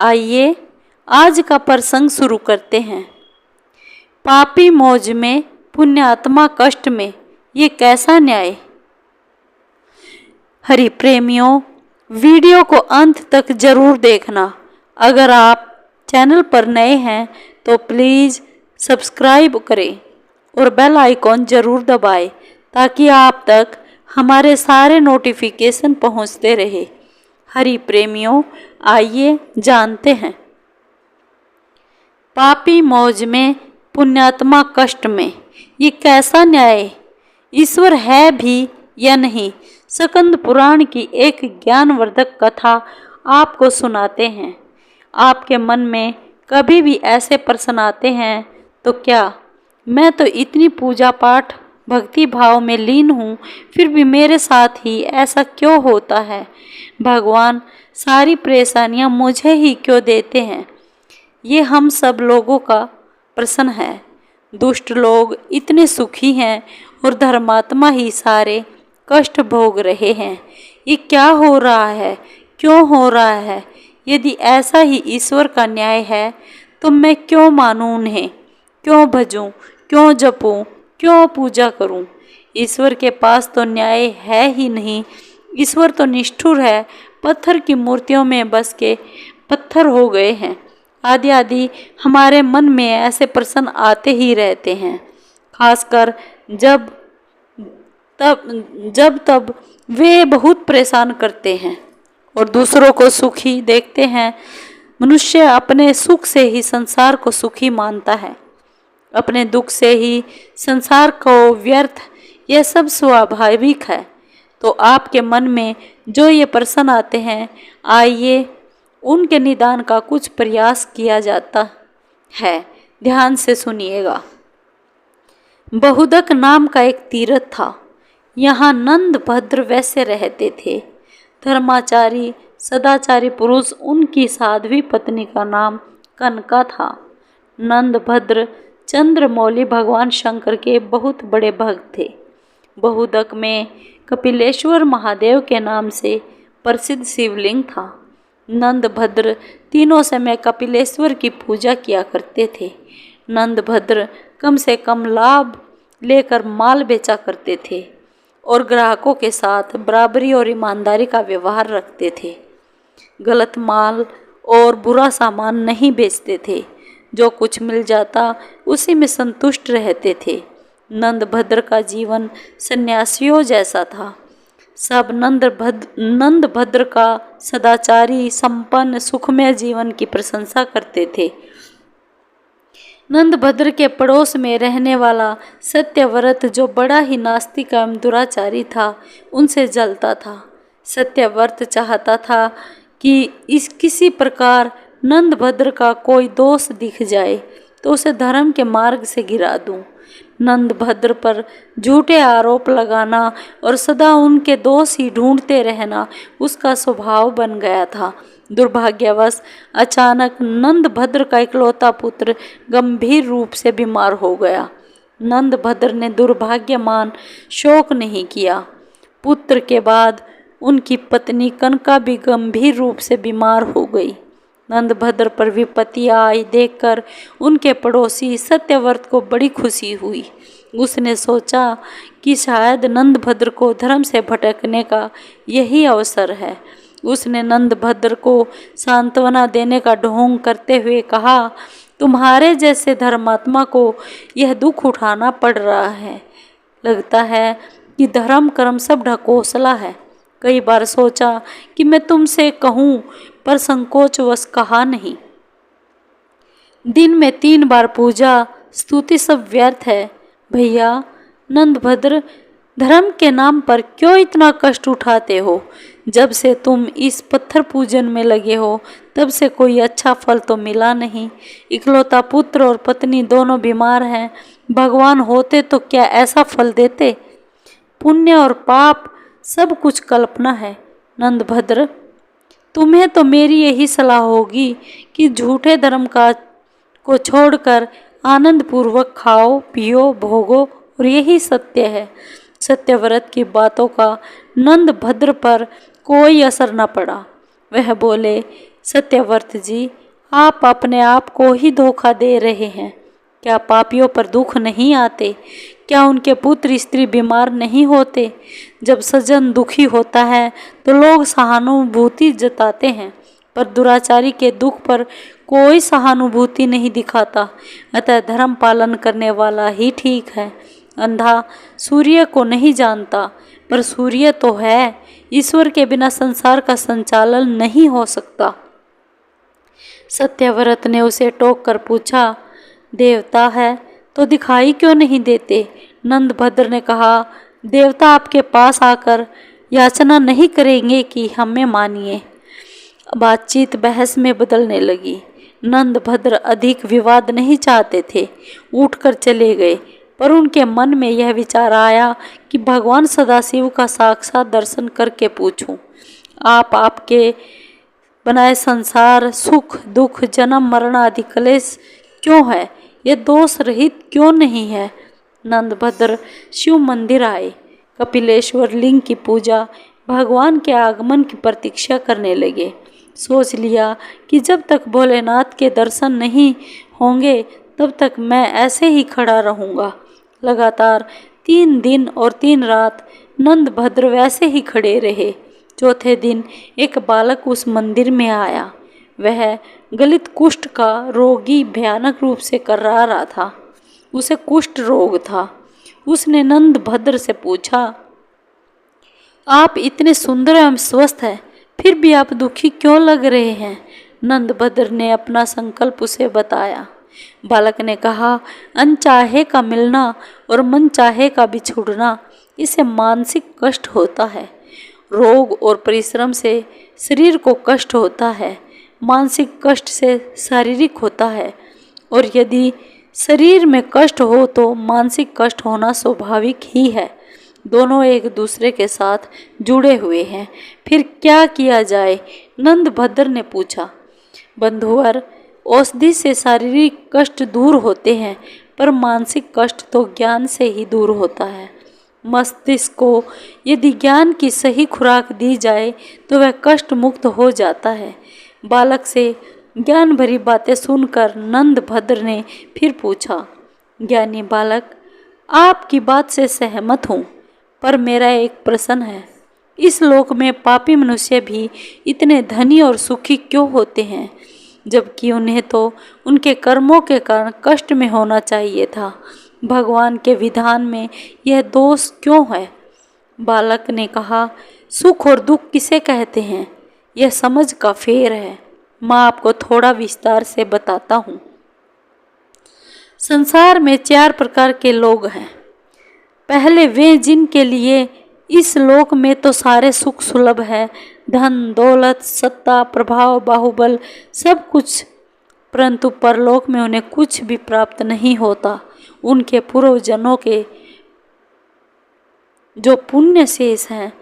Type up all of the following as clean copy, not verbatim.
आइए आज का प्रसंग शुरू करते हैं। पापी मौज में, पुण्यात्मा कष्ट में, ये कैसा न्याय। हरि प्रेमियों, वीडियो को अंत तक जरूर देखना। अगर आप चैनल पर नए हैं तो प्लीज़ सब्सक्राइब करें और बेल आइकॉन जरूर दबाएं ताकि आप तक हमारे सारे नोटिफिकेशन पहुंचते रहे। हरि प्रेमियों, आइए जानते हैं। पापी मौज में, पुण्यात्मा कष्ट में, ये कैसा न्याय। ईश्वर है भी या नहीं, स्कंद पुराण की एक ज्ञानवर्धक कथा आपको सुनाते हैं। आपके मन में कभी भी ऐसे प्रश्न आते हैं तो क्या मैं तो इतनी पूजा पाठ भक्ति भाव में लीन हूँ, फिर भी मेरे साथ ही ऐसा क्यों होता है। भगवान सारी परेशानियाँ मुझे ही क्यों देते हैं। ये हम सब लोगों का प्रश्न है। दुष्ट लोग इतने सुखी हैं और धर्मात्मा ही सारे कष्ट भोग रहे हैं। ये क्या हो रहा है, क्यों हो रहा है। यदि ऐसा ही ईश्वर का न्याय है तो मैं क्यों मानूं उन्हें, क्यों भजूं, क्यों जपूं, क्यों पूजा करूं। ईश्वर के पास तो न्याय है ही नहीं। ईश्वर तो निष्ठुर है, पत्थर की मूर्तियों में बस के पत्थर हो गए हैं। आदि आदि हमारे मन में ऐसे प्रश्न आते ही रहते हैं, खासकर जब तब वे बहुत परेशान करते हैं और दूसरों को सुखी देखते हैं। मनुष्य अपने सुख से ही संसार को सुखी मानता है, अपने दुख से ही संसार को व्यर्थ। यह सब स्वाभाविक है। तो आपके मन में जो ये प्रश्न आते हैं, आइए उनके निदान का कुछ प्रयास किया जाता है। ध्यान से सुनिएगा। बहुदक नाम का एक तीर्थ था। यहाँ नंद भद्र वैसे रहते थे। धर्माचारी सदाचारी पुरुष। उनकी साध्वी पत्नी का नाम कनका था। नंद भद्र चंद्रमौली भगवान शंकर के बहुत बड़े भक्त थे। बहुदक में कपिलेश्वर महादेव के नाम से प्रसिद्ध शिवलिंग था। नंद भद्र तीनों समय कपिलेश्वर की पूजा किया करते थे। नंद भद्र कम से कम लाभ लेकर माल बेचा करते थे और ग्राहकों के साथ बराबरी और ईमानदारी का व्यवहार रखते थे। गलत माल और बुरा सामान नहीं बेचते थे। जो कुछ मिल जाता उसी में संतुष्ट रहते थे। नंद भद्र का जीवन सन्यासियों जैसा था। सब नंद भद्र का सदाचारी संपन्न सुखमय जीवन की प्रशंसा करते थे। नंद भद्र के पड़ोस में रहने वाला सत्यव्रत, जो बड़ा ही नास्तिक एवं दुराचारी था, उनसे जलता था। सत्यव्रत चाहता था कि किसी प्रकार नंद भद्र का कोई दोष दिख जाए तो उसे धर्म के मार्ग से गिरा दूं। नंद भद्र पर झूठे आरोप लगाना और सदा उनके दोष ही ढूंढते रहना उसका स्वभाव बन गया था। दुर्भाग्यवश अचानक नंद भद्र का इकलौता पुत्र गंभीर रूप से बीमार हो गया। नंद भद्र ने दुर्भाग्यमान शोक नहीं किया। पुत्र के बाद उनकी पत्नी कनका भी गंभीर रूप से बीमार हो गई। नंद भद्र पर विपत्ति आई देखकर उनके पड़ोसी सत्यव्रत को बड़ी खुशी हुई। उसने सोचा कि शायद नंद भद्र को धर्म से भटकने का यही अवसर है। उसने नंद भद्र को सांत्वना देने का ढोंग करते हुए कहा, तुम्हारे जैसे धर्मात्मा को यह दुख उठाना पड़ रहा है। लगता है कि धर्म कर्म सब ढकोसला है। कई बार सोचा कि मैं तुमसे कहूँ, पर संकोचवश कहा नहीं। दिन में 3 बार पूजा स्तुति सब व्यर्थ है। भैया नंद भद्र, धर्म के नाम पर क्यों इतना कष्ट उठाते हो। जब से तुम इस पत्थर पूजन में लगे हो तब से कोई अच्छा फल तो मिला नहीं। इकलौता पुत्र और पत्नी दोनों बीमार हैं। भगवान होते तो क्या ऐसा फल देते। पुण्य और पाप सब कुछ कल्पना है। नंद भद्र, तुम्हें तो मेरी यही सलाह होगी कि झूठे धर्म को छोड़कर आनंद पूर्वक खाओ पियो भोगो, और यही सत्य है। सत्यव्रत की बातों का नंद भद्र पर कोई असर न पड़ा। वह बोले, सत्यव्रत जी, आप अपने आप को ही धोखा दे रहे हैं। क्या पापियों पर दुख नहीं आते? क्या उनके पुत्र स्त्री बीमार नहीं होते? जब सज्जन दुखी होता है तो लोग सहानुभूति जताते हैं, पर दुराचारी के दुख पर कोई सहानुभूति नहीं दिखाता। अतः धर्म पालन करने वाला ही ठीक है। अंधा सूर्य को नहीं जानता, पर सूर्य तो है। ईश्वर के बिना संसार का संचालन नहीं हो सकता। सत्यव्रत ने उसे टोक कर पूछा, देवता है तो दिखाई क्यों नहीं देते? नंदभद्र ने कहा, देवता आपके पास आकर याचना नहीं करेंगे कि हमें मानिए। बातचीत बहस में बदलने लगी। नंदभद्र अधिक विवाद नहीं चाहते थे, उठकर चले गए, पर उनके मन में यह विचार आया कि भगवान सदाशिव का साक्षात दर्शन करके पूछूं, आपके बनाए संसार सुख दुख जन्म मरण आदि क्लेश क्यों है? ये दोष रहित क्यों नहीं है? नंदभद्र शिव मंदिर आए, कपिलेश्वर लिंग की पूजा, भगवान के आगमन की प्रतीक्षा करने लगे। सोच लिया कि जब तक भोलेनाथ के दर्शन नहीं होंगे तब तक मैं ऐसे ही खड़ा रहूँगा। लगातार 3 दिन और 3 रात नंदभद्र वैसे ही खड़े रहे। चौथे दिन एक बालक उस मंदिर में आया। वह गलित कुष्ठ का रोगी भयानक रूप से कर्रा रहा था। उसे कुष्ठ रोग था। उसने नंदभद्र से पूछा, आप इतने सुंदर एवं स्वस्थ हैं, फिर भी आप दुखी क्यों लग रहे हैं? नंदभद्र ने अपना संकल्प उसे बताया। बालक ने कहा, अनचाहे का मिलना और मन चाहे का बिछुड़ना, इससे मानसिक कष्ट होता है। रोग और परिश्रम से शरीर को कष्ट होता है, मानसिक कष्ट से शारीरिक होता है, और यदि शरीर में कष्ट हो तो मानसिक कष्ट होना स्वाभाविक ही है। दोनों एक दूसरे के साथ जुड़े हुए हैं। फिर क्या किया जाए? नंदभद्र ने पूछा। बंधुवर, औषधि से शारीरिक कष्ट दूर होते हैं, पर मानसिक कष्ट तो ज्ञान से ही दूर होता है। मस्तिष्क को यदि ज्ञान की सही खुराक दी जाए तो वह कष्ट मुक्त हो जाता है। बालक से ज्ञान भरी बातें सुनकर नंदभद्र ने फिर पूछा, ज्ञानी बालक, आपकी बात से सहमत हूँ, पर मेरा एक प्रश्न है। इस लोक में पापी मनुष्य भी इतने धनी और सुखी क्यों होते हैं, जबकि उन्हें तो उनके कर्मों के कारण कष्ट में होना चाहिए था? भगवान के विधान में यह दोष क्यों है? बालक ने कहा, सुख और दुख किसे कहते हैं, यह समझ का फेर है। मैं आपको थोड़ा विस्तार से बताता हूँ। संसार में 4 प्रकार के लोग हैं। पहले वे जिनके लिए इस लोक में तो सारे सुख सुलभ है, धन दौलत सत्ता प्रभाव बाहुबल सब कुछ, परंतु परलोक में उन्हें कुछ भी प्राप्त नहीं होता। उनके पूर्वजन्मों के जो पुण्य शेष हैं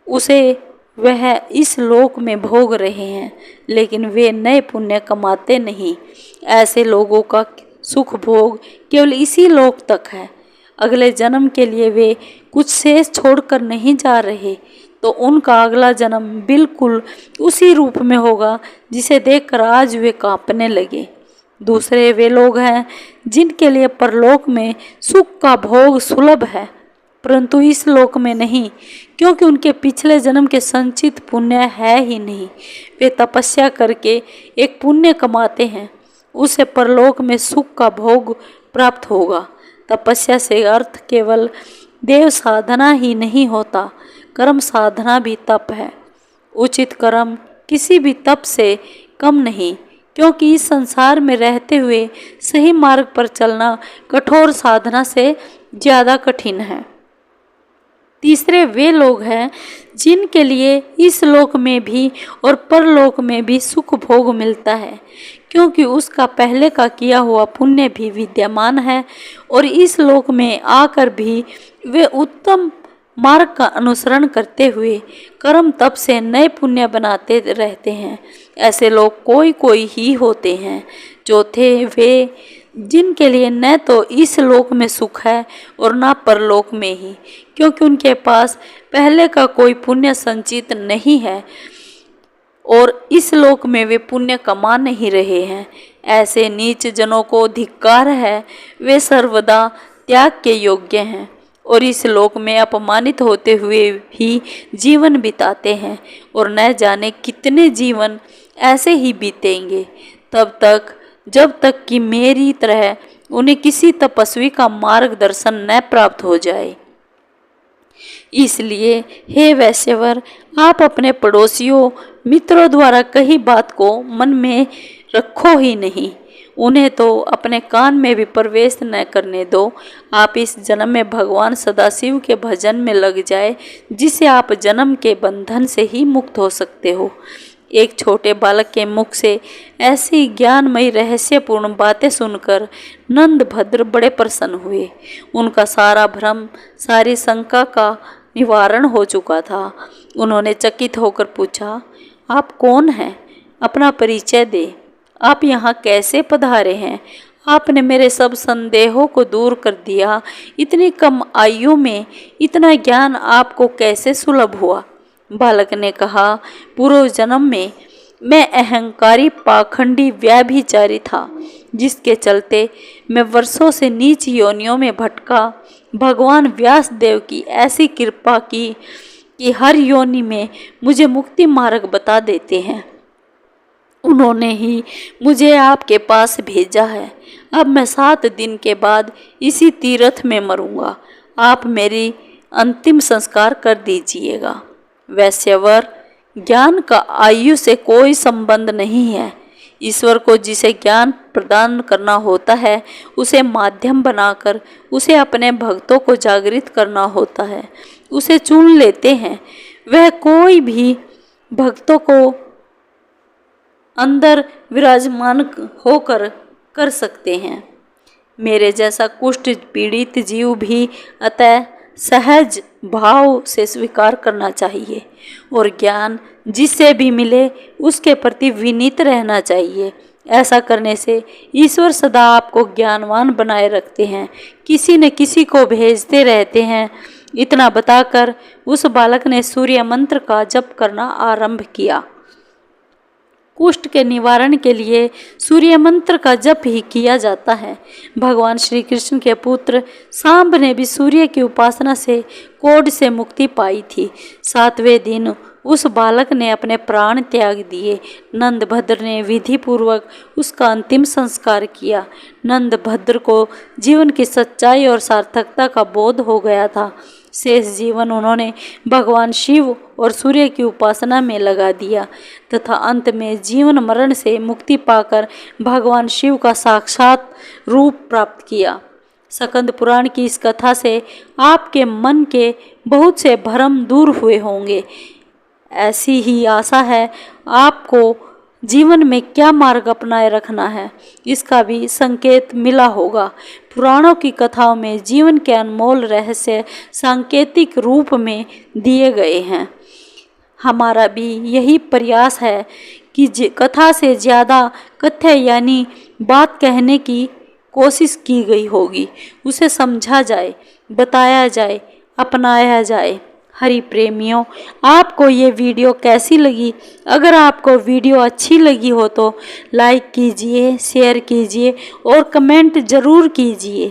उसे वह इस लोक में भोग रहे हैं, लेकिन वे नए पुण्य कमाते नहीं। ऐसे लोगों का सुख भोग केवल इसी लोक तक है। अगले जन्म के लिए वे कुछ शेष छोड़कर नहीं जा रहे, तो उनका अगला जन्म बिल्कुल उसी रूप में होगा जिसे देखकर आज वे कांपने लगे। दूसरे वे लोग हैं जिनके लिए परलोक में सुख का भोग सुलभ है, परंतु इस लोक में नहीं, क्योंकि उनके पिछले जन्म के संचित पुण्य है ही नहीं। वे तपस्या करके एक पुण्य कमाते हैं, उसे परलोक में सुख का भोग प्राप्त होगा। तपस्या से अर्थ केवल देव साधना ही नहीं होता, कर्म साधना भी तप है। उचित कर्म किसी भी तप से कम नहीं, क्योंकि इस संसार में रहते हुए सही मार्ग पर चलना कठोर साधना से ज़्यादा कठिन है। तीसरे वे लोग हैं जिनके लिए इस लोक में भी और परलोक में भी सुख भोग मिलता है, क्योंकि उसका पहले का किया हुआ पुण्य भी विद्यमान है और इस लोक में आकर भी वे उत्तम मार्ग का अनुसरण करते हुए कर्म तप से नए पुण्य बनाते रहते हैं। ऐसे लोग कोई कोई ही होते हैं। चौथे वे जिनके लिए न तो इस लोक में सुख है और न परलोक में ही, क्योंकि उनके पास पहले का कोई पुण्य संचित नहीं है और इस लोक में वे पुण्य कमा नहीं रहे हैं। ऐसे नीच जनों को धिक्कार है, वे सर्वदा त्याग के योग्य हैं और इस लोक में अपमानित होते हुए ही जीवन बिताते हैं और न जाने कितने जीवन ऐसे ही बीतेंगे, तब तक जब तक कि मेरी तरह उन्हें किसी तपस्वी का मार्गदर्शन न प्राप्त हो जाए। इसलिए हे वैश्यवर, आप अपने पड़ोसियों मित्रों द्वारा कही बात को मन में रखो ही नहीं, उन्हें तो अपने कान में भी प्रवेश न करने दो। आप इस जन्म में भगवान सदाशिव के भजन में लग जाए, जिससे आप जन्म के बंधन से ही मुक्त हो सकते हो। एक छोटे बालक के मुख से ऐसी ज्ञानमयी रहस्यपूर्ण बातें सुनकर नंद भद्र बड़े प्रसन्न हुए। उनका सारा भ्रम, सारी शंका का निवारण हो चुका था। उन्होंने चकित होकर पूछा, आप कौन हैं? अपना परिचय दे। आप यहाँ कैसे पधारे हैं? आपने मेरे सब संदेहों को दूर कर दिया। इतनी कम आयु में इतना ज्ञान आपको कैसे सुलभ हुआ? बालक ने कहा, पूर्व जन्म में मैं अहंकारी पाखंडी व्यभिचारी था, जिसके चलते मैं वर्षों से नीच योनियों में भटका। भगवान व्यास देव की ऐसी कृपा की कि हर योनि में मुझे मुक्ति मार्ग बता देते हैं। उन्होंने ही मुझे आपके पास भेजा है। अब मैं 7 दिन के बाद इसी तीर्थ में मरूंगा। आप मेरी अंतिम संस्कार कर दीजिएगा। वैश्यवर, ज्ञान का आयु से कोई संबंध नहीं है। ईश्वर को जिसे ज्ञान प्रदान करना होता है, उसे माध्यम बनाकर उसे अपने भक्तों को जागृत करना होता है। उसे चुन लेते हैं। वह कोई भी भक्तों को अंदर विराजमान होकर कर सकते हैं। मेरे जैसा कुष्ठ पीड़ित जीव भी अतः सहज भाव से स्वीकार करना चाहिए और ज्ञान जिससे भी मिले उसके प्रति विनीत रहना चाहिए। ऐसा करने से ईश्वर सदा आपको ज्ञानवान बनाए रखते हैं, किसी न किसी को भेजते रहते हैं। इतना बताकर उस बालक ने सूर्य मंत्र का जप करना आरंभ किया। कुष्ठ के निवारण के लिए सूर्य मंत्र का जप ही किया जाता है। भगवान श्री कृष्ण के पुत्र सांब ने भी सूर्य की उपासना से कोढ़ से मुक्ति पाई थी। 7वें दिन उस बालक ने अपने प्राण त्याग दिए। नंद भद्र ने विधि पूर्वक उसका अंतिम संस्कार किया। नंद भद्र को जीवन की सच्चाई और सार्थकता का बोध हो गया था। शेष जीवन उन्होंने भगवान शिव और सूर्य की उपासना में लगा दिया तथा अंत में जीवन मरण से मुक्ति पाकर भगवान शिव का साक्षात रूप प्राप्त किया। स्कंद पुराण की इस कथा से आपके मन के बहुत से भ्रम दूर हुए होंगे। ऐसी ही आशा है आपको जीवन में क्या मार्ग अपनाए रखना है, इसका भी संकेत मिला होगा। पुराणों की कथाओं में जीवन के अनमोल रहस्य सांकेतिक रूप में दिए गए हैं। हमारा भी यही प्रयास है कि कथा से ज़्यादा कथ्य यानी बात कहने की कोशिश की गई होगी, उसे समझा जाए, बताया जाए, अपनाया जाए। हरि प्रेमियों, आपको ये वीडियो कैसी लगी? अगर आपको वीडियो अच्छी लगी हो तो लाइक कीजिए, शेयर कीजिए और कमेंट ज़रूर कीजिए।